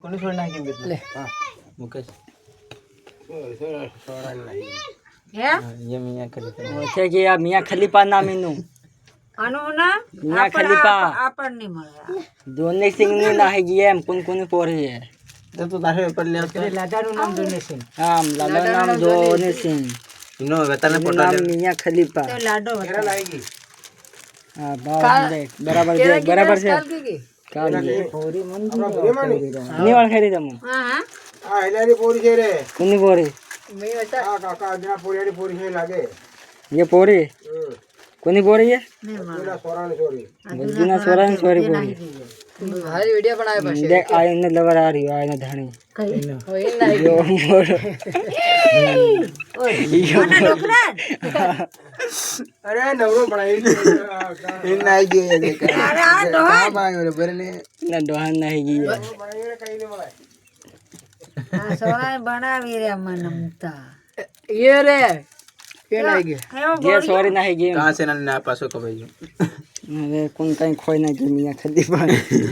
કોની છોડ નાખી લે હા મુકેશ છોડા નહીં હે ये मियां खलीफा છે કે આ મિયા ખલીફા નામ એનું આનું નામ મિયા ખલીફા આપણને મળે જોને સિંહ ની નાહી ગઈ એમ કોણ કોની પોરી હે तो तारे ऊपर ले आते લાદાનું નામ જોને છે આમ લાલા નામ જોને સિંહ इनो वेतन એનું નામ મિયા ખલીફા તો લાડો केरा लाएगी હા બરાબર છે બરાબર છે કાલ પૂરી મન ની વાળ ખેરી તમ હા હા आ हेलारी पूरी छे रे કોની પોરી મે વતા आ काका अजना पूरी छे लागे ये पोरी कोनी पोरी है મે માં पूरा सोरान छोरी બુદ્ધિના સોરા ને સોરી પોરી ભાઈ વિડિયો બનાવે પછી દેખ આ એને લવર આ રહ્યો આ એને ધણી કઈ હોય નહીં જો મોરો ઓય ડોકરા अरे नवरो बनाई इन आई गई देख અરે આ ડોહા हां भाई रे बरने ના ડોહાન નહીં ગઈ बनाई रे कहीं नहीं मलाई આ સોરા બનાવી રે મનમતા ये रे કે નહીં ગઈ જે સોરી નહીં ગઈ कहां से ना पासो को भाई હવે કોણ કઈ ખોઈ ના ગઈ મિયા ખલીફા